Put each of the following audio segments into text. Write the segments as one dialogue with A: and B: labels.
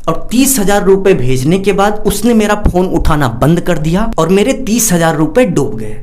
A: और 30,000 रुपए भेजने के बाद उसने मेरा फोन उठाना बंद कर दिया और मेरे 30,000 रुपए डूब गए।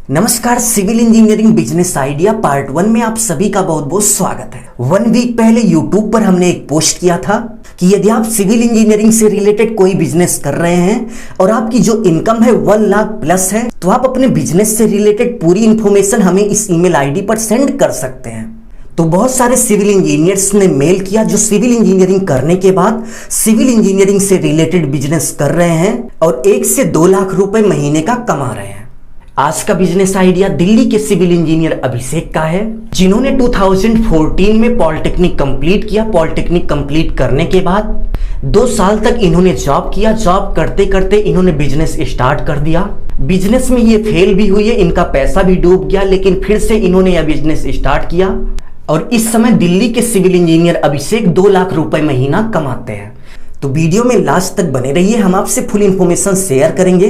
A: नमस्कार, civil engineering business idea part 1 में आप सभी का बहुत बहुत स्वागत है। 1 वीक पहले यूट्यूब पर हमने एक पोस्ट किया था कि यदि आप सिविल इंजीनियरिंग से रिलेटेड कोई बिजनेस कर रहे हैं और आपकी जो इनकम है 1 लाख प्लस है, तो आप अपने बिजनेस से रिलेटेड पूरी इंफॉर्मेशन हमें इस ईमेल आईडी पर सेंड कर सकते हैं। तो बहुत सारे सिविल इंजीनियर्स ने मेल किया जो सिविल इंजीनियरिंग करने के बाद सिविल इंजीनियरिंग से रिलेटेड बिजनेस कर रहे हैं और 1 से 2 लाख रुपए महीने का कमा रहे हैं। आज का बिजनेस आइडिया दिल्ली के सिविल इंजीनियर अभिषेक का है, जिन्होंने 2014 में पॉलिटेक्निक कंप्लीट किया। पॉलिटेक्निक कंप्लीट करने के बाद 2 साल तक इन्होंने जॉब किया। जॉब करते करते इन्होंने बिजनेस स्टार्ट कर दिया। बिजनेस में ये फेल भी हुई है, इनका पैसा भी डूब गया, लेकिन फिर से इन्होंने यह बिजनेस स्टार्ट किया और इस समय दिल्ली के सिविल इंजीनियर अभिषेक 2 लाख रुपए महीना कमाते हैं। तो वीडियो में लास्ट तक बने रहिए, हम आपसे फुल इंफॉर्मेशन शेयर करेंगे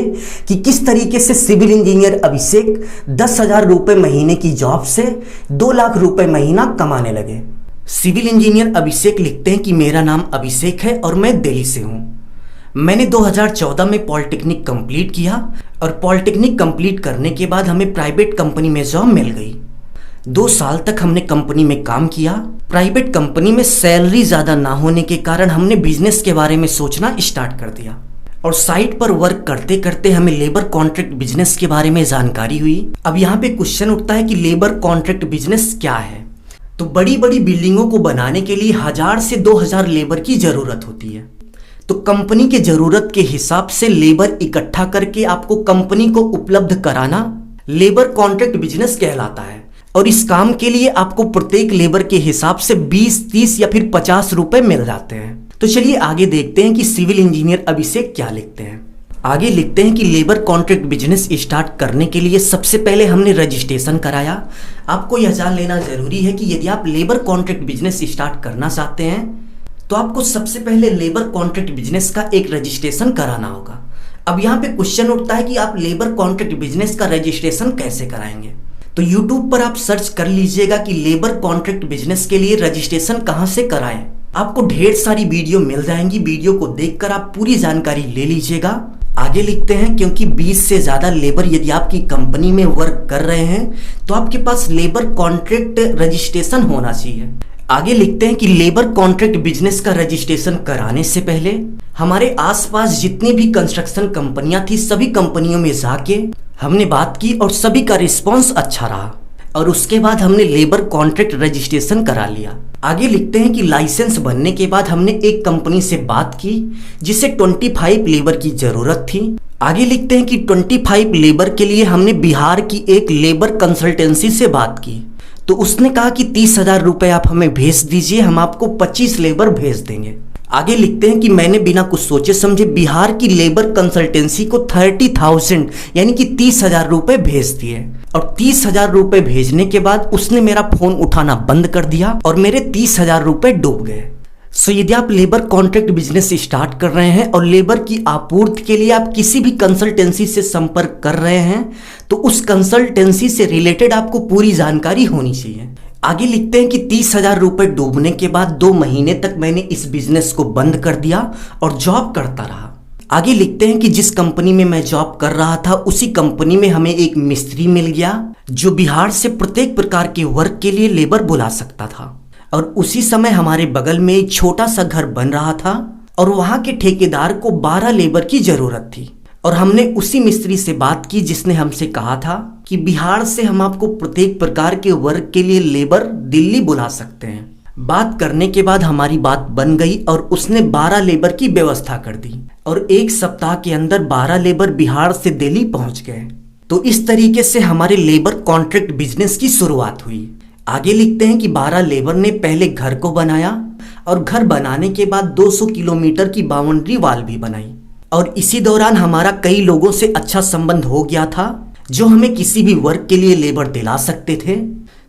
A: कि किस तरीके से सिविल इंजीनियर अभिषेक 10,000 रुपए महीने की जॉब से 2 लाख रुपए महीना कमाने लगे। सिविल इंजीनियर अभिषेक लिखते हैं कि मेरा नाम अभिषेक है और मैं दिल्ली से हूँ। मैंने 2014 में पॉलिटेक्निक कंप्लीट किया और पॉलिटेक्निक कंप्लीट करने के बाद हमें प्राइवेट कंपनी में जॉब मिल गई। 2 साल तक हमने कंपनी में काम किया। प्राइवेट कंपनी में सैलरी ज़्यादा ना होने के कारण हमने बिजनेस के बारे में सोचना स्टार्ट कर दिया और साइट पर वर्क करते करते हमें लेबर कॉन्ट्रैक्ट बिजनेस के बारे में जानकारी हुई। अब यहाँ पे क्वेश्चन उठता है कि लेबर कॉन्ट्रैक्ट बिजनेस क्या है। तो बड़ी बड़ी बिल्डिंगों को बनाने के लिए 1000 से 2000 लेबर की ज़रूरत होती है। तो कंपनी के ज़रूरत के हिसाब से लेबर इकट्ठा करके आपको कंपनी को उपलब्ध कराना लेबर कॉन्ट्रैक्ट बिजनेस कहलाता है। और इस काम के लिए आपको प्रत्येक लेबर के हिसाब से 20, 30 या फिर 50 रुपए मिल जाते हैं। तो चलिए आगे देखते हैं कि सिविल इंजीनियर अभिषेक क्या लिखते हैं। आगे लिखते हैं कि लेबर कॉन्ट्रैक्ट बिजनेस स्टार्ट करने के लिए सबसे पहले हमने रजिस्ट्रेशन कराया। आपको यह जान लेना जरूरी है कि यदि आप लेबर कॉन्ट्रैक्ट बिजनेस स्टार्ट करना चाहते हैं तो आपको सबसे पहले लेबर कॉन्ट्रैक्ट बिजनेस का एक रजिस्ट्रेशन कराना होगा। अब यहाँ पे क्वेश्चन उठता है कि आप लेबर कॉन्ट्रैक्ट बिजनेस का रजिस्ट्रेशन कैसे कराएंगे। तो YouTube पर आप सर्च कर लीजिएगा कि लेबर कॉन्ट्रैक्ट बिजनेस के लिए रजिस्ट्रेशन कहां से कराएं। आपको ढेर सारी वीडियो मिल जाएंगी, वीडियो को देखकर आप पूरी जानकारी ले लीजिएगा। आगे लिखते हैं क्योंकि 20 से ज़्यादा लेबर यदि आपकी कंपनी में वर्क कर रहे हैं तो आपके पास लेबर कॉन्ट्रैक्ट रजिस्ट्रेशन होना चाहिए। आगे लिखते हैं कि लेबर कॉन्ट्रैक्ट बिजनेस का रजिस्ट्रेशन कराने से पहले हमारे आसपास जितनी भी कंस्ट्रक्शन कंपनियां थी सभी कंपनियों में जाके हमने बात की और सभी का रिस्पांस अच्छा रहा और उसके बाद हमने लेबर कॉन्ट्रैक्ट रजिस्ट्रेशन करा लिया। आगे लिखते हैं कि लाइसेंस बनने के बाद हमने एक कंपनी से बात की जिसे 25 लेबर की जरूरत थी। आगे लिखते हैं कि 25 लेबर के लिए हमने बिहार की एक लेबर कंसल्टेंसी से बात की। तो उसने कहा कि 30,000 रुपए आप हमें भेज दीजिए, हम आपको 25 लेबर भेज देंगे। आगे लिखते हैं कि मैंने बिना कुछ सोचे समझे बिहार की लेबर कंसल्टेंसी को 30,000 यानी कि 30,000 रुपए भेज दिए और 30,000 रुपए भेजने के बाद उसने मेरा फोन उठाना बंद कर दिया और मेरे 30,000 रुपए डूब गए। सो यदि आप लेबर कॉन्ट्रैक्ट बिजनेस स्टार्ट कर रहे हैं और लेबर की आपूर्ति के लिए आप किसी भी कंसल्टेंसी से संपर्क कर रहे हैं तो उस कंसल्टेंसी से रिलेटेड आपको पूरी जानकारी होनी चाहिए। आगे लिखते हैं कि 30,000 रुपए डूबने के बाद 2 महीने तक मैंने इस बिजनेस को बंद कर दिया और जॉब करता रहा। आगे लिखते हैं कि जिस कंपनी में मैं जॉब कर रहा था उसी कंपनी में हमें एक मिस्त्री मिल गया जो बिहार से प्रत्येक प्रकार के वर्क के लिए लेबर बुला सकता था। और उसी समय हमारे बगल में एक छोटा सा घर बन रहा था और वहां के ठेकेदार को 12 लेबर की जरूरत थी और हमने उसी मिस्त्री से बात की जिसने हमसे कहा था कि बिहार से हम आपको प्रत्येक प्रकार के वर्क के लिए लेबर दिल्ली बुला सकते हैं। बात करने के बाद हमारी बात बन गई और उसने 12 लेबर की व्यवस्था कर दी और 1 सप्ताह के अंदर 12 लेबर बिहार से दिल्ली पहुंच गए। तो इस तरीके से हमारे लेबर कॉन्ट्रैक्ट बिजनेस की शुरुआत हुई। आगे लिखते हैं कि 12 लेबर ने पहले घर को बनाया और घर बनाने के बाद 200 किलोमीटर की बाउंड्री वाल भी बनाई और इसी दौरान हमारा कई लोगों से अच्छा संबंध हो गया था जो हमें किसी भी वर्क के लिए लेबर दिला सकते थे।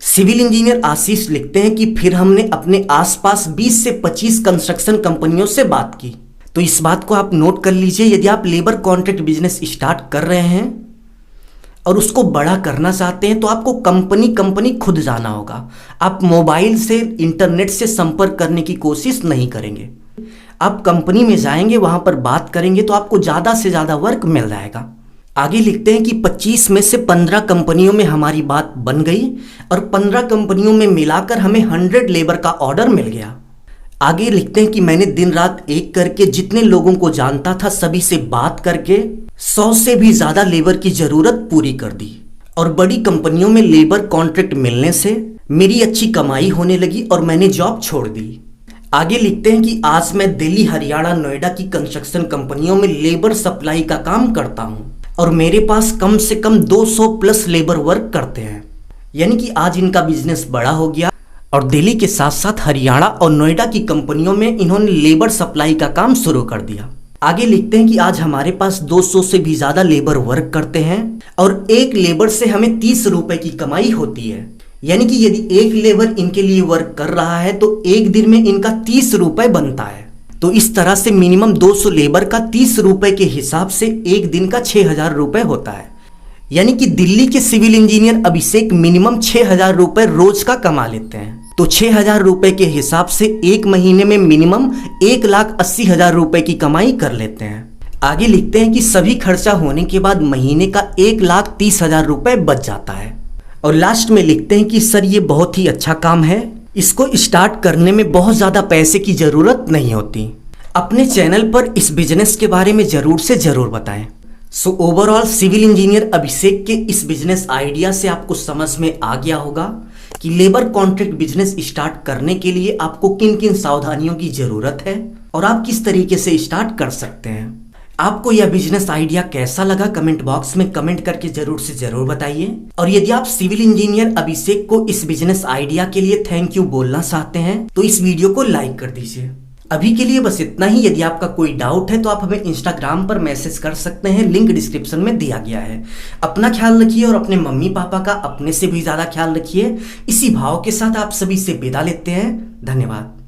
A: सिविल इंजीनियर आशीष लिखते हैं कि फिर हमने अपने आसपास 20 से 25 कंस्ट्रक्शन कंपनियों से बात की। तो इस बात को आप नोट कर लीजिए, यदि आप लेबर कॉन्ट्रैक्ट बिजनेस स्टार्ट कर रहे हैं और उसको बड़ा करना चाहते हैं तो आपको कंपनी खुद जाना होगा। आप मोबाइल से इंटरनेट से संपर्क करने की कोशिश नहीं करेंगे। आप कंपनी में जाएंगे, वहां पर बात करेंगे तो आपको ज़्यादा से ज़्यादा वर्क मिल जाएगा। आगे लिखते हैं कि 25 में से 15 कंपनियों में हमारी बात बन गई और 15 कंपनियों में मिलाकर हमें 100 लेबर का ऑर्डर मिल गया। आगे लिखते हैं कि मैंने दिन रात एक करके जितने लोगों को जानता था सभी से बात करके 100 से भी ज़्यादा लेबर की ज़रूरत पूरी कर दी और बड़ी कंपनियों में लेबर कॉन्ट्रैक्ट मिलने से मेरी अच्छी कमाई होने लगी और मैंने जॉब छोड़ दी। आगे लिखते हैं कि आज मैं दिल्ली, हरियाणा, नोएडा की कंस्ट्रक्शन कंपनियों में लेबर सप्लाई का काम करता हूं और मेरे पास कम से कम 200 प्लस लेबर वर्क करते हैं। यानी कि आज इनका बिजनेस बड़ा हो गया और दिल्ली के साथ साथ हरियाणा और नोएडा की कंपनियों में इन्होंने लेबर सप्लाई का काम शुरू कर दिया। आगे लिखते हैं कि आज हमारे पास 200 से भी ज़्यादा लेबर वर्क करते हैं और एक लेबर से हमें 30 रुपए की कमाई होती है। यानी कि यदि एक लेबर इनके लिए वर्क कर रहा है तो एक दिन में इनका 30 रुपए बनता है। तो इस तरह से मिनिमम 200 लेबर का 30 रुपए के हिसाब से एक दिन का 6,000 रुपए होता है। यानी कि दिल्ली के सिविल इंजीनियर अभिषेक मिनिमम 6,000 रुपए रोज का कमा लेते हैं। तो 6,000 रुपए के हिसाब से एक महीने में मिनिमम 1,80,000 रुपए की कमाई कर लेते हैं। आगे लिखते हैं कि सभी खर्चा होने के बाद महीने का 1,30,000 रुपए बच जाता है। और लास्ट में लिखते हैं कि सर ये बहुत ही अच्छा काम है, इसको स्टार्ट करने में बहुत ज़्यादा पैसे की ज़रूरत नहीं होती। अपने चैनल पर इस बिजनेस के बारे में ज़रूर से ज़रूर बताएं। सो ओवरऑल सिविल इंजीनियर अभिषेक के इस बिजनेस आइडिया से आपको समझ में आ गया होगा कि लेबर कॉन्ट्रैक्ट बिजनेस स्टार्ट करने के लिए आपको किन किन सावधानियों की ज़रूरत है और आप किस तरीके से स्टार्ट कर सकते हैं। आपको यह बिजनेस आइडिया कैसा लगा कमेंट बॉक्स में कमेंट करके जरूर से जरूर बताइए। और यदि आप सिविल इंजीनियर अभिषेक को इस बिजनेस आइडिया के लिए थैंक यू बोलना चाहते हैं तो इस वीडियो को लाइक कर दीजिए। अभी के लिए बस इतना ही। यदि आपका कोई डाउट है तो आप हमें इंस्टाग्राम पर मैसेज कर सकते हैं, लिंक डिस्क्रिप्शन में दिया गया है। अपना ख्याल रखिए और अपने मम्मी पापा का अपने से भी ज्यादा ख्याल रखिए। इसी भाव के साथ आप सभी से विदा लेते हैं। धन्यवाद।